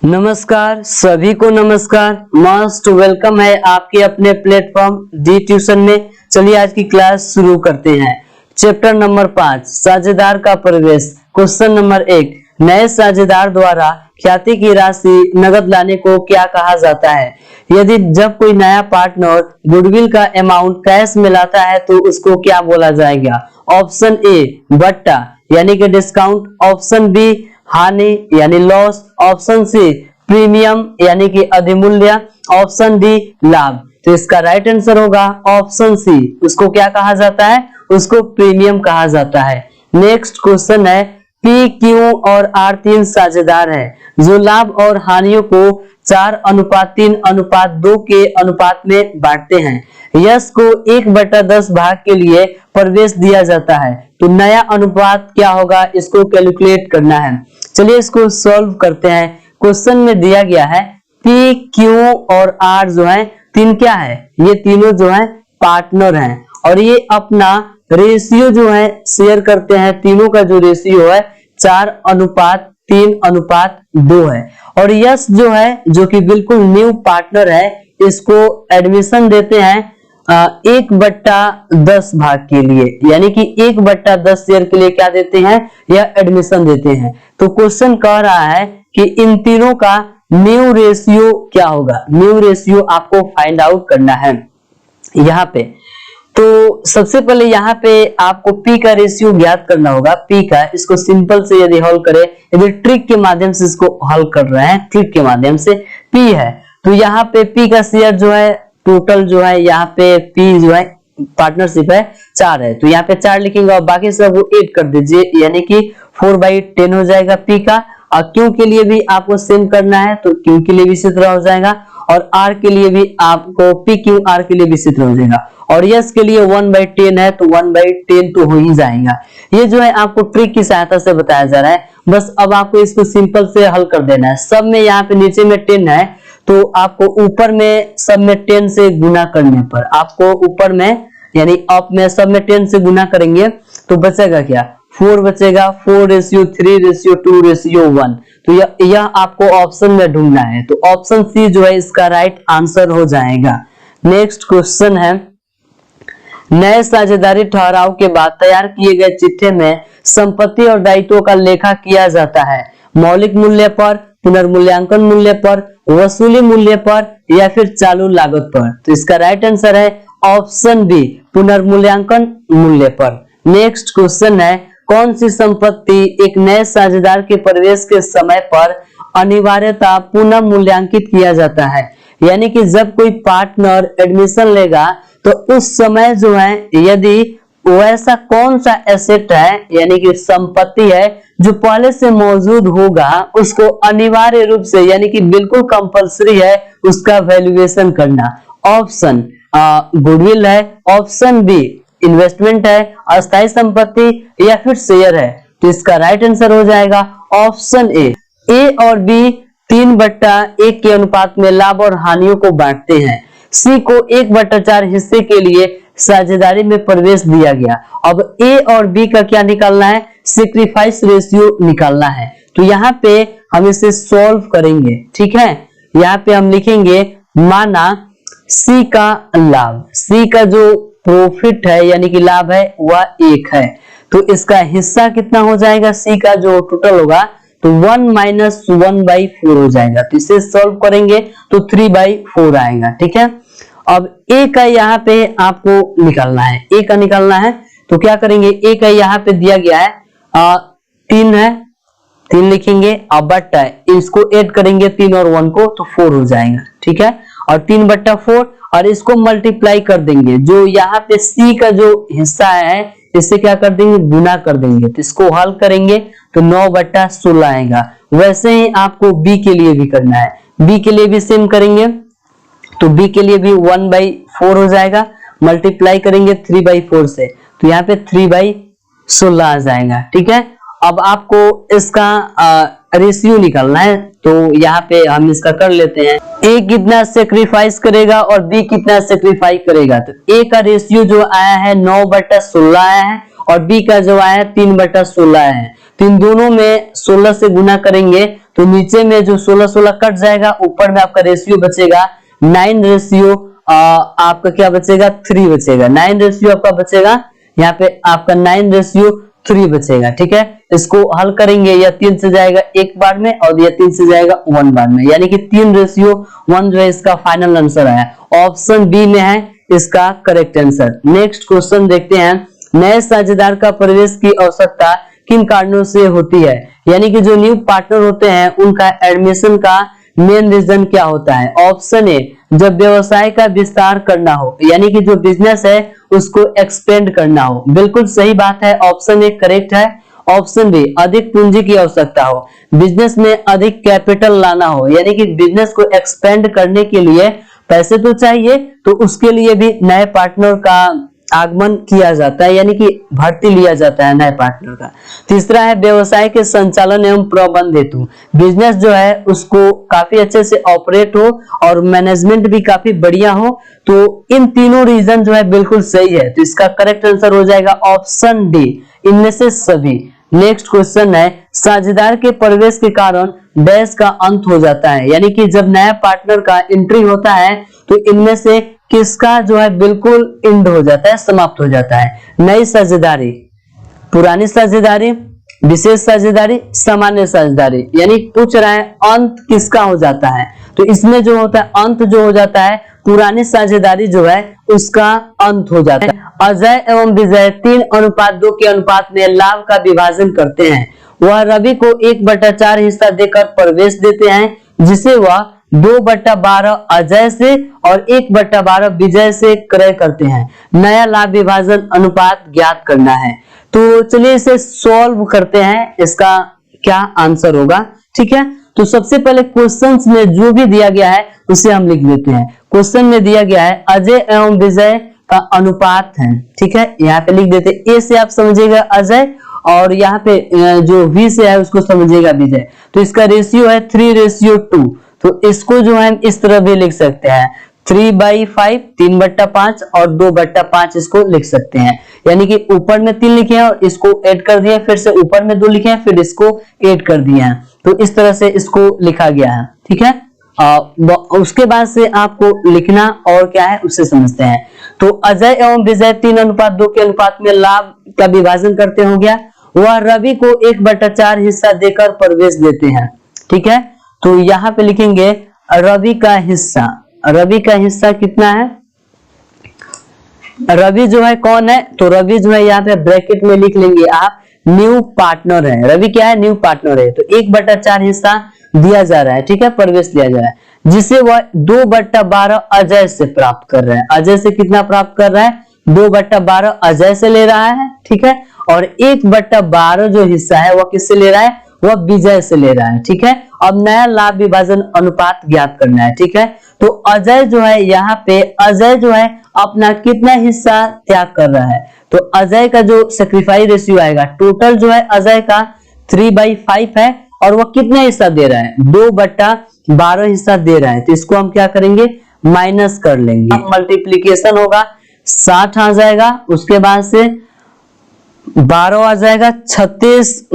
नमस्कार सभी को नमस्कार। मोस्ट वेलकम है आपके अपने प्लेटफॉर्म डी ट्यूशन में। चलिए आज की क्लास शुरू करते हैं। चैप्टर नंबर 5 साझेदार का प्रवेश। क्वेश्चन नंबर 1, नए साझेदार द्वारा ख्याति की राशि नगद लाने को क्या कहा जाता है? यदि जब कोई नया पार्टनर गुडविल का अमाउंट कैश में लाता है तो उसको क्या बोला जाएगा? ऑप्शन ए बट्टा यानी कि डिस्काउंट, ऑप्शन बी हानि यानी लॉस, ऑप्शन सी प्रीमियम यानी कि अधिमूल्य, ऑप्शन डी लाभ। तो इसका राइट आंसर होगा ऑप्शन सी। उसको क्या कहा जाता है? उसको प्रीमियम कहा जाता है। नेक्स्ट क्वेश्चन है, पी, क्यू और आर तीन साझेदार हैं जो लाभ और हानियों को 4:3:2 के अनुपात में बांटते हैं। यश को 1/10 भाग के लिए प्रवेश दिया जाता है तो नया अनुपात क्या होगा? इसको कैलकुलेट करना है। चलिए इसको सॉल्व करते हैं। क्वेश्चन में दिया गया है पी, क्यू और आर जो है तीन क्या है? ये तीनों जो है पार्टनर हैं और ये अपना रेशियो जो है शेयर करते हैं। तीनों का जो रेशियो है 4:3:2 है। और यश जो है जो कि बिल्कुल न्यू पार्टनर है, इसको एडमिशन देते हैं 1/10 भाग के लिए, यानी कि 1/10 शेयर के लिए क्या देते हैं? यह एडमिशन देते हैं। तो क्वेश्चन कह रहा है कि इन तीनों का न्यू रेशियो क्या होगा? न्यू रेशियो आपको फाइंड आउट करना है यहाँ पे। तो सबसे पहले यहाँ पे आपको P का रेशियो ज्ञात करना होगा। P का, इसको सिंपल से यदि हल करें, यदि ट्रिक के माध्यम से इसको हल कर रहे हैं, ट्रिक के माध्यम से P है तो यहाँ पे P का शेयर जो है टोटल जो है यहाँ पे P जो है पार्टनरशिप है 4 है, तो यहाँ पे 4 लिखेंगे और बाकी सब वो 8 कर दीजिए, यानी कि 4/10 हो जाएगा P का। और Q के लिए भी आपको सेम करना है तो Q के लिए भी इसी तरह हो जाएगा और R के लिए भी आपको PQR के लिए भी इसी तरह हो जाएगा। और यस के लिए 1/10 है तो 1/10 तो हो ही जाएगा। ये जो है आपको ट्रिक की सहायता से बताया जा रहा है। बस अब आपको इसको सिंपल से हल कर देना है। सब में यहाँ पे नीचे में 10 है तो आपको ऊपर में सब में 10 से गुना करने पर, आपको ऊपर में यानी अप में सब में 10 से गुना करेंगे तो बचेगा क्या? 4 बचेगा। 4:3:2:1। तो यह आपको ऑप्शन में ढूंढना है तो ऑप्शन सी जो है इसका राइट आंसर हो जाएगा। नेक्स्ट क्वेश्चन है, नए साझेदारी ठहराव के बाद तैयार किए गए चिट्ठे में संपत्ति और दायित्वों का लेखा किया जाता है। मौलिक मूल्य पर, पुनर्मूल्यांकन मूल्य पर, वसूली मूल्य पर या फिर चालू लागत पर। तो इसका राइट आंसर है ऑप्शन बी, पुनर्मूल्यांकन मूल्य पर। नेक्स्ट क्वेश्चन है, कौन सी संपत्ति एक नए साझेदार के प्रवेश के समय पर अनिवार्यता पुनः मूल्यांकित किया जाता है? यानी कि जब कोई पार्टनर एडमिशन लेगा तो उस समय जो है यदि वैसा कौन सा एसेट है यानी कि संपत्ति है जो पहले से मौजूद होगा, उसको अनिवार्य रूप से यानी कि बिल्कुल कंपलसरी है उसका वैल्यूएशन करना। ऑप्शन गुडविल है, ऑप्शन बी इन्वेस्टमेंट है, अस्थायी संपत्ति या फिर शेयर है। तो इसका राइट आंसर हो जाएगा ऑप्शन ए। ए और बी 3/1 के अनुपात में लाभ और हानियों को बांटते हैं। सी को 1/4 हिस्से के लिए साझेदारी में प्रवेश दिया गया। अब ए और बी का क्या निकालना है? सेक्रीफाइस रेशियो निकालना है। तो यहाँ पे हम इसे सॉल्व करेंगे, ठीक है। यहाँ पे हम लिखेंगे माना सी का लाभ, सी का जो प्रॉफिट है यानी कि लाभ है वह 1 है तो इसका हिस्सा कितना हो जाएगा? सी का जो टोटल होगा तो 1 - 1/4 हो जाएगा। तो इसे सॉल्व करेंगे तो 3/4 आएगा, ठीक है। अब ए का यहाँ पे आपको निकालना है, ए का निकालना है तो क्या करेंगे? ए का यहाँ पे दिया गया है 3 है, 3 लिखेंगे और बट्टा इसको ऐड करेंगे 3 और 1 को तो 4 हो जाएगा, ठीक है। और 3/4 और इसको मल्टीप्लाई कर देंगे, जो यहाँ पे सी का जो हिस्सा है इससे क्या कर देंगे? गुना कर देंगे। तो इसको हल करेंगे तो 9/16 आएगा। वैसे ही आपको बी के लिए भी करना है, बी के लिए भी सेम करेंगे तो बी के लिए भी 1/4 हो जाएगा, मल्टीप्लाई करेंगे 3/4 से तो यहाँ पे 3/16 आ जाएगा, ठीक है। अब आपको इसका रेशियो निकालना है तो यहाँ पे हम इसका कर लेते हैं। ए कितना सेक्रीफाइस करेगा और बी कितना सेक्रीफाइस करेगा। तो ए का रेशियो जो आया है 9/16 आया है और बी का जो आया 3/16 है। तो इन दोनों में 16 से गुना करेंगे तो नीचे में जो 16 कट जाएगा, ऊपर में आपका रेशियो बचेगा 9 रेशियो आपका क्या बचेगा 3 बचेगा। 9 रेशियो आपका बचेगा, यहाँ पे आपका 9 रेशियो 3 बचेगा। ठीक है, इसको हल करेंगे, यह 3 से जाएगा 1 बार में और यह 3 से जाएगा 1 बार में, यानी कि 3:1 जो है इसका फाइनल आंसर आया। ऑप्शन बी में है इसका करेक्ट आंसर। नेक्स्ट क्वेश्चन देखते हैं, नए साझेदार का प्रवेश की आवश्यकता किन कारणों से होती है, यानी कि जो न्यू पार्टनर होते हैं उनका एडमिशन का मेन रीजन क्या होता है। ऑप्शन ए, जब व्यवसाय का विस्तार करना हो, यानी कि जो बिजनेस है उसको एक्सपेंड करना हो। बिल्कुल सही बात है, ऑप्शन ए करेक्ट है। ऑप्शन बी, अधिक पूंजी की आवश्यकता हो, बिजनेस में अधिक कैपिटल लाना हो, यानी कि बिजनेस को एक्सपेंड करने के लिए पैसे तो चाहिए, तो उसके लिए भी नए पार्टनर का आगमन किया जाता है, यानी कि भर्ती लिया जाता है नए पार्टनर का। तीसरा है व्यवसाय के संचालन एवं प्रबंध हेतु, बिजनेस जो है उसको काफी अच्छे से ऑपरेट हो और मैनेजमेंट भी काफी बढ़िया हो। तो इन तीनों रीजन जो है बिल्कुल सही है, तो इसका करेक्ट आंसर हो जाएगा ऑप्शन डी, इनमें से सभी। नेक्स्ट क्वेश्चन है, साझेदार के प्रवेश के कारण डैश का अंत हो जाता है, यानी कि जब नया पार्टनर का एंट्री होता है तो इनमें से किसका जो है बिल्कुल एंड हो जाता है, समाप्त हो जाता है। नई साझेदारी, पुरानी साझेदारी, विशेष साझेदारी, सामान्य साझेदारी, यानी पूछ रहा है अंत किसका हो जाता है। तो इसमें जो होता है अंत जो हो जाता है पुरानी साझेदारी जो है उसका अंत हो जाता है। अजय एवं विजय 3:2 के अनुपात में लाभ का विभाजन करते हैं। वह रवि को 1/4 हिस्सा देकर प्रवेश देते हैं, जिसे वह 2/12 अजय से और 1/12 विजय से क्रय करते हैं। नया लाभ विभाजन अनुपात ज्ञात करना है। तो चलिए इसे सॉल्व करते हैं, इसका क्या आंसर होगा। ठीक है, तो सबसे पहले क्वेश्चंस में जो भी दिया गया है उसे हम लिख लेते हैं। क्वेश्चन में दिया गया है अजय एवं विजय का अनुपात है। ठीक है, यहाँ पे लिख देते हैं, ए से आप समझिएगा अजय और यहाँ पे जो वी से है उसको समझिएगा विजय। तो इसका रेशियो है 3:2, तो इसको जो है इस तरह भी लिख सकते हैं 3/5, 3/5 और 2/5 इसको लिख सकते हैं, यानी कि ऊपर में 3 लिखे हैं और इसको ऐड कर दिया, फिर से ऊपर में 2 लिखे हैं फिर इसको ऐड कर दिया है, तो इस तरह से इसको लिखा गया है। ठीक है, उसके बाद से आपको लिखना और क्या है उसे समझते हैं। तो अजय एवं विजय 3:2 के अनुपात में लाभ का विभाजन करते हो गया। वह रवि को 1/4 हिस्सा देकर प्रवेश देते हैं। ठीक है, तो यहाँ पे लिखेंगे रवि का हिस्सा। रवि का हिस्सा कितना है, रवि जो है कौन है, तो रवि जो है यहाँ पे ब्रैकेट में लिख लेंगे आप, न्यू पार्टनर है। रवि क्या है, न्यू पार्टनर है, तो 1/4 हिस्सा दिया जा रहा है। ठीक है, प्रवेश दिया जा रहा है, जिसे वह 2/12 अजय से प्राप्त कर रहा है। अजय से कितना प्राप्त कर रहा है, 2/12 अजय से ले रहा है। ठीक है, और 1/12 जो हिस्सा है वह किससे ले रहा है, वह विजय से ले रहा है। ठीक है, अब नया लाभ विभाजन अनुपात ज्ञात करना है। ठीक है, तो अजय जो है यहाँ पे अजय जो है अपना कितना हिस्सा त्याग कर रहा है, तो अजय का जो सेक्रीफाइस रेशियो आएगा, टोटल जो है अजय का 3/5 है और वह कितना हिस्सा दे रहा है, 2/12 हिस्सा दे रहा है। तो इसको हम क्या करेंगे, माइनस कर लेंगे, मल्टीप्लीकेशन होगा, 60 आ जाएगा, उसके बाद से 12 आ जाएगा, 36 -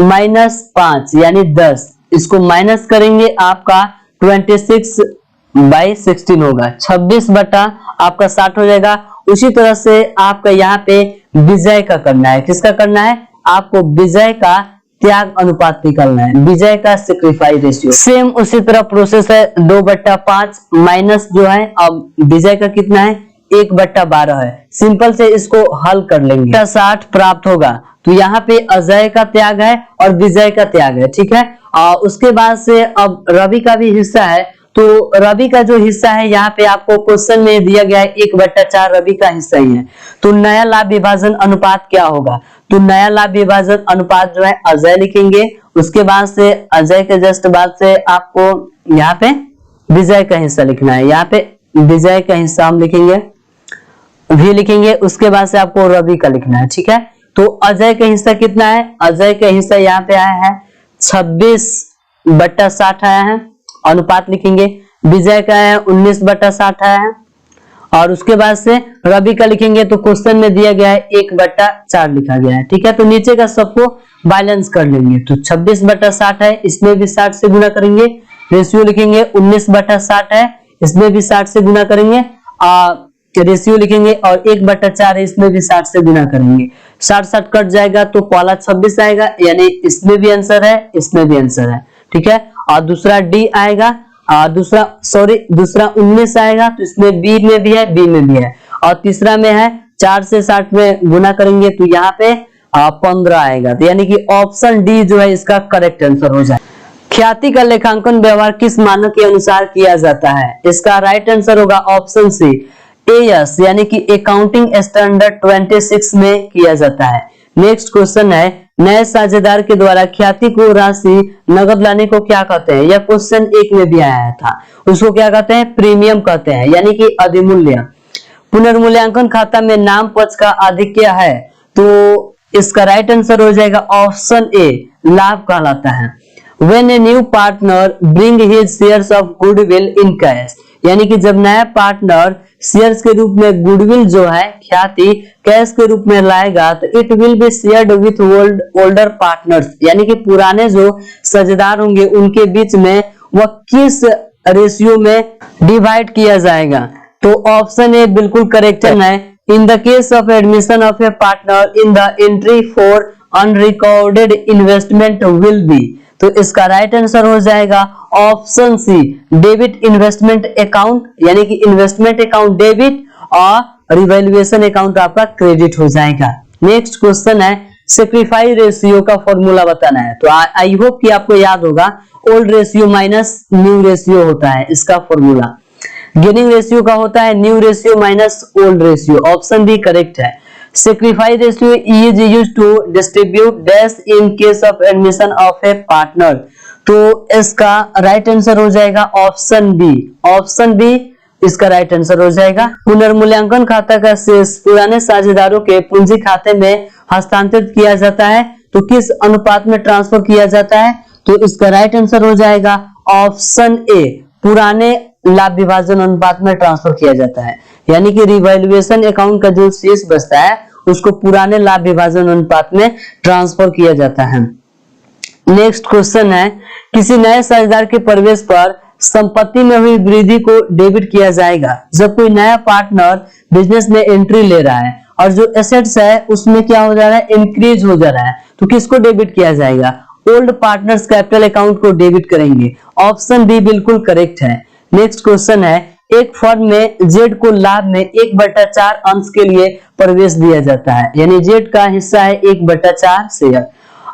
5 यानी 10, इसको माइनस करेंगे आपका 26/16 होगा, 26 बटा आपका 60 हो जाएगा। उसी तरह से आपका यहाँ पे विजय का करना है, किसका करना है, आपको विजय का त्याग अनुपात निकालना है, विजय का सेक्रीफाइस रेशियो। सेम उसी तरह प्रोसेस है, 2/5 माइनस जो है अब विजय का कितना है, 1/12 है। सिंपल से इसको हल कर लेंगे, 60 प्राप्त होगा। तो यहाँ पे अजय का त्याग है और विजय का त्याग है। ठीक है, उसके बाद से अब रवि का भी हिस्सा है, तो रवि का जो हिस्सा है यहाँ पे आपको क्वेश्चन में दिया गया है 1/4 रवि का हिस्सा ही है। तो नया लाभ विभाजन अनुपात क्या होगा, तो नया लाभ विभाजन अनुपात जो है अजय लिखेंगे, उसके बाद से अजय के जस्ट बाद से आपको यहाँ पे विजय का हिस्सा लिखना है। यहाँ पे विजय का हिस्सा हम लिखेंगे, भी लिखेंगे, उसके बाद से आपको रवि का लिखना है। ठीक है, तो अजय का हिस्सा कितना है, अजय का हिस्सा यहाँ पे आया है 26/60 आया है, अनुपात लिखेंगे। विजय का है 19/60 आया है, और उसके बाद से रवि का लिखेंगे तो क्वेश्चन में दिया गया है 1/4 लिखा गया है, ठीक है। तो नीचे का सबको बैलेंस कर लेंगे, तो 26/60 है, इसमें भी 60 से गुना करेंगे। रेशियो लिखेंगे 19/60 है, इसमें भी 60 से गुना करेंगे। रेशियो लिखेंगे और 1/4 है, इसमें भी 60 से गुना करेंगे। 60 कट जाएगा तो पहला 26 आएगा, यानी इसमें भी आंसर है, इसमें भी आंसर है, ठीक है। और दूसरा डी आएगा, दूसरा 19 आएगा, तो इसमें बी में भी है, बी में भी है। और तीसरा में है 4 से 60 में गुना करेंगे तो यहाँ पे 15 आएगा, तो यानी कि ऑप्शन डी जो है इसका करेक्ट आंसर हो जाए। ख्याति का लेखांकन व्यवहार किस मानक के अनुसार किया जाता है? इसका राइट आंसर होगा ऑप्शन सी, एएस यानी कि अकाउंटिंग स्टैंडर्ड 26 में किया जाता है। नेक्स्ट क्वेश्चन है, नए साझेदार के द्वारा ख्याति को राशि नगद लाने को क्या कहते हैं? यह क्वेश्चन 1 में भी आया था, उसको क्या कहते हैं? प्रीमियम कहते हैं, यानी कि अधिमूल्य। पुनर्मूल्यांकन खाता में नाम पक्ष का आधिक्य है, तो इसका राइट आंसर हो जाएगा ऑप्शन ए, लाभ कहलाता है। When a new partner bring his shares of goodwill in cash, यानी कि जब नया पार्टनर शेयर्स के रूप में गुडविल जो है ख्याति कैश के रूप में लाएगा, तो it will be shared with older partners, यानी कि पुराने जो साझेदार होंगे उनके बीच में वह किस रेशियो में डिवाइड किया जाएगा? तो ऑप्शन ए बिल्कुल करेक्ट है। In the case of admission of a partner in the entry for unrecorded investment will be, तो इसका राइट आंसर हो जाएगा option C, debit investment account, यानी कि इन्वेस्टमेंट अकाउंट डेबिट और रिवैल्यूएशन अकाउंट आपका क्रेडिट हो जाएगा। नेक्स्ट क्वेश्चन है, सेक्रीफाइस रेशियो का फॉर्मूला बताना है। तो आई होप कि आपको याद होगा, old ratio minus new ratio होता है इसका फॉर्मूला। गेनिंग रेशियो का होता है new ratio minus old ratio, option B correct है। Sacrifice ratio is used to distribute dash in case of admission of a partner, तो इसका राइट आंसर हो जाएगा ऑप्शन बी, ऑप्शन बी इसका right answer हो जाएगा। पुनर्मूल्यांकन खाता का शेष पुराने साझेदारों के पूंजी खाते में हस्तांतरित किया जाता है, तो किस अनुपात में ट्रांसफर किया जाता है? तो इसका राइट आंसर हो जाएगा ऑप्शन ए, पुराने लाभ विभाजन अनुपात में ट्रांसफर किया जाता है, यानी कि रिवैल्यूएशन अकाउंट का जो शेष बचता है उसको पुराने लाभ विभाजन अनुपात में ट्रांसफर किया जाता है। नेक्स्ट क्वेश्चन है, किसी नए साझेदार के प्रवेश पर संपत्ति में हुई वृद्धि को डेबिट किया जाएगा। जब कोई नया पार्टनर बिजनेस में एंट्री ले रहा है और जो एसेट्स है उसमें क्या हो जा रहा है? इंक्रीज हो जा रहा है, तो किसको डेबिट किया जाएगा? ओल्ड पार्टनर्स कैपिटल अकाउंट को डेबिट करेंगे, ऑप्शन बी बिल्कुल करेक्ट है। नेक्स्ट क्वेश्चन है, एक फर्म में जेड को लाभ में 1/4 अंश के लिए प्रवेश दिया जाता है, यानी जेड का हिस्सा है 1/4 शेयर,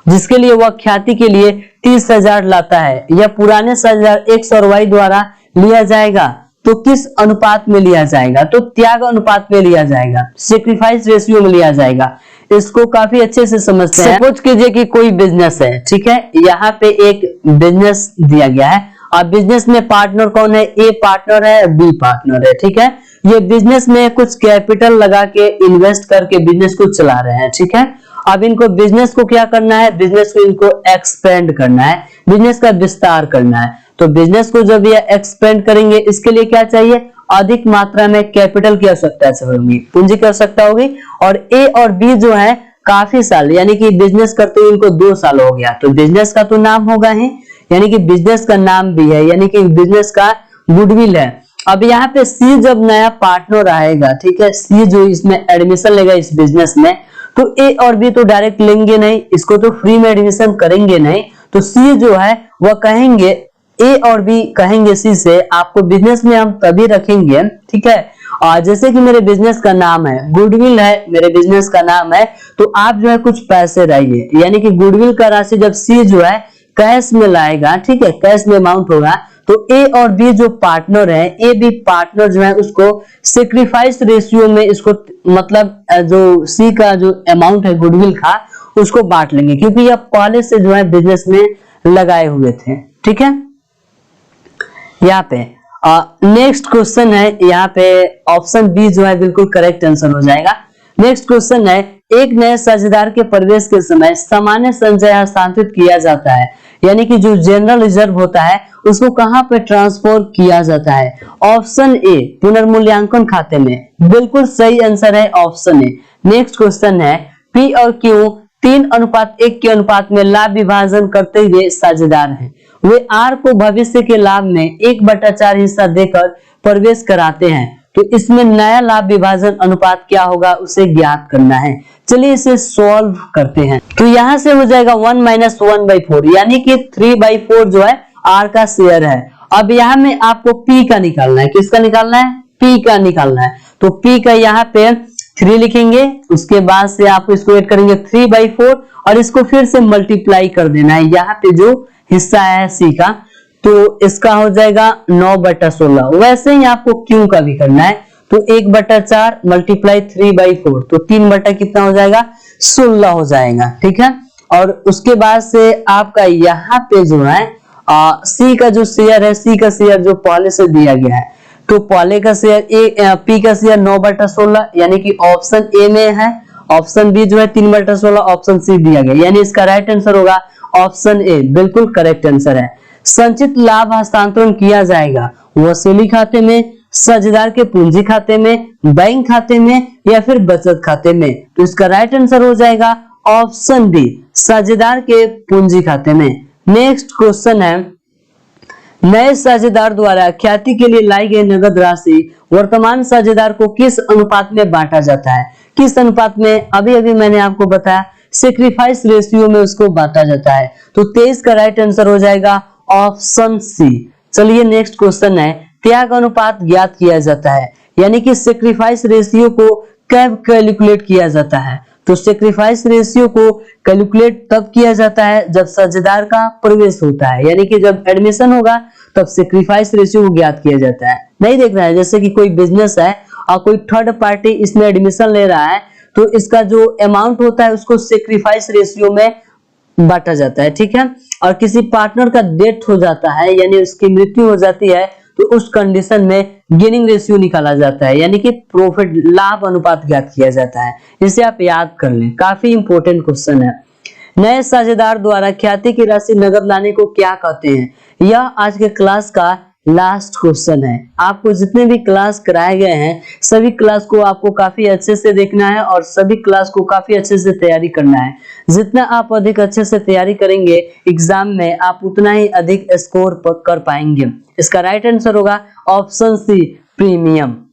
जिसके लिए वह ख्याति के लिए 30,000 लाता है। यह पुराने साझेदार एक्स और वाई द्वारा लिया जाएगा, तो किस अनुपात में लिया जाएगा? तो त्याग अनुपात में लिया जाएगा, सेक्रीफाइस रेशियो में लिया जाएगा। इसको काफी अच्छे से समझते हैं। सपोज कीजिए कि कोई बिजनेस है, ठीक है, यहाँ पे एक बिजनेस दिया गया है और बिजनेस में पार्टनर कौन है? ए पार्टनर है, बी पार्टनर है, ठीक है। ये बिजनेस में कुछ कैपिटल लगा के इन्वेस्ट करके बिजनेस को चला रहे हैं, ठीक है। अब इनको बिजनेस को क्या करना है? बिजनेस को इनको एक्सपेंड करना है, बिजनेस का विस्तार करना है। तो बिजनेस को जब ये एक्सपेंड करेंगे, इसके लिए क्या चाहिए? अधिक मात्रा में कैपिटल की आवश्यकता होगी, पूंजी की आवश्यकता होगी। और ए और बी जो है काफी साल, यानी कि बिजनेस करते हुए इनको 2 साल हो गया, तो बिजनेस का तो नाम होगा ही, यानी कि बिजनेस का नाम भी है, यानी कि बिजनेस का गुडविल है। अब यहाँ पे सी जब नया पार्टनर आएगा, ठीक है, सी जो इसमें एडमिशन लेगा इस बिजनेस में, तो ए और बी तो डायरेक्ट लेंगे नहीं, इसको तो फ्री में एडमिशन करेंगे नहीं, तो सी जो है वह कहेंगे, ए और बी कहेंगे सी से, आपको बिजनेस में हम तभी रखेंगे, ठीक है, और जैसे कि मेरे बिजनेस का नाम है गुडविल है, मेरे बिजनेस का नाम है, तो आप जो है कुछ पैसे लाइए, यानी कि गुडविल का राशि जब सी जो है कैश में लाएगा, ठीक है, कैश में अमाउंट होगा, तो ए और बी जो पार्टनर है, ए बी पार्टनर जो है उसको सेक्रीफाइस रेशियो में इसको मतलब जो सी का जो अमाउंट है गुडविल का उसको बांट लेंगे, क्योंकि यह पहले से जो है बिजनेस में लगाए हुए थे, ठीक है। यहाँ पे नेक्स्ट क्वेश्चन है, यहाँ पे ऑप्शन बी जो है बिल्कुल करेक्ट आंसर हो जाएगा। नेक्स्ट क्वेश्चन है, एक नए साझेदार के प्रवेश के समय सामान्य संचय हस्तांतरित किया जाता है, यानी कि जो जनरल रिजर्व होता है उसको कहां पे ट्रांसफर किया जाता है? ऑप्शन ए पुनर्मूल्यांकन खाते में। बिल्कुल सही आंसर है ऑप्शन ए। नेक्स्ट क्वेश्चन है पी और क्यू 3:1 के अनुपात में लाभ विभाजन करते हुए साझेदार हैं। वे आर को भविष्य के लाभ में 1/4 हिस्सा देकर प्रवेश कराते हैं, तो इसमें नया लाभ विभाजन अनुपात क्या होगा उसे ज्ञात करना है। चलिए इसे सॉल्व करते हैं। तो यहां से हो जाएगा 1 - 1/4, यानी कि 3/4 जो है आर का शेयर है। अब यहाँ में आपको पी का निकालना है। किसका निकालना है? पी का निकालना है। तो पी का यहाँ पे 3 लिखेंगे, उसके बाद से आप इसको ऐड करेंगे 3/4 और इसको फिर से मल्टीप्लाई कर देना है। यहाँ पे जो हिस्सा है सी का, तो इसका हो जाएगा 9/16। वैसे ही आपको क्यू का भी करना है, तो 1/4 मल्टीप्लाई 3/4, तो 3 बटा कितना हो जाएगा? 16 हो जाएगा। ठीक है, और उसके बाद से आपका यहाँ पे जो है सी का जो शेयर है, सी का शेयर जो पहले से दिया गया है, तो पहले का शेयर पी का शेयर 9/16, यानी कि ऑप्शन ए में है। ऑप्शन बी जो है 3/16, ऑप्शन सी दिया गया, यानी इसका राइट आंसर होगा ऑप्शन ए। बिल्कुल करेक्ट आंसर है। संचित लाभ हस्तांतरण किया जाएगा वसूली खाते में, साझेदार के पूंजी खाते में, बैंक खाते में या फिर बचत खाते में, तो इसका राइट आंसर हो जाएगा ऑप्शन डी, साझेदार के पूंजी खाते में। नेक्स्ट क्वेश्चन है नए साझेदार द्वारा ख्याति के लिए लाई गई नगद राशि वर्तमान साझेदार को किस अनुपात में बांटा जाता है? किस अनुपात में? अभी अभी मैंने आपको बताया सेक्रीफाइस रेशियो में उसको बांटा जाता है, तो 23 का राइट आंसर हो जाएगा ऑप्शन सी। चलिए नेक्स्ट क्वेश्चन है त्याग अनुपात ज्ञात किया जाता है, यानी कि सेक्रीफाइस रेशियो को कब कैलकुलेट किया जाता है? तो सेक्रीफाइस रेशियो को कैलकुलेट तब किया जाता है जब साझेदार का प्रवेश होता है, यानी कि जब एडमिशन होगा तब सेक्रीफाइस रेशियो को ज्ञात किया जाता है। नहीं देखना है, जैसे कि कोई बिजनेस है और कोई थर्ड पार्टी इसमें एडमिशन ले रहा है, तो इसका जो अमाउंट होता है उसको सेक्रीफाइस रेशियो में बांटा जाता है। ठीक है, और किसी पार्टनर का डेथ हो जाता है, यानी उसकी मृत्यु हो जाती है, तो उस कंडीशन में गेनिंग रेशियो निकाला जाता है, यानी कि प्रॉफिट लाभ अनुपात ज्ञात किया जाता है। इसे आप याद कर लें, काफी इंपॉर्टेंट क्वेश्चन है। नए साझेदार द्वारा ख्याति की राशि नगद लाने को क्या कहते हैं? यह आज के क्लास का लास्ट क्वेश्चन है। आपको जितने भी क्लास कराए गए हैं सभी क्लास को आपको काफी अच्छे से देखना है और सभी क्लास को काफी अच्छे से तैयारी करना है। जितना आप अधिक अच्छे से तैयारी करेंगे एग्जाम में, आप उतना ही अधिक स्कोर कर पाएंगे। इसका राइट आंसर होगा ऑप्शन सी, प्रीमियम।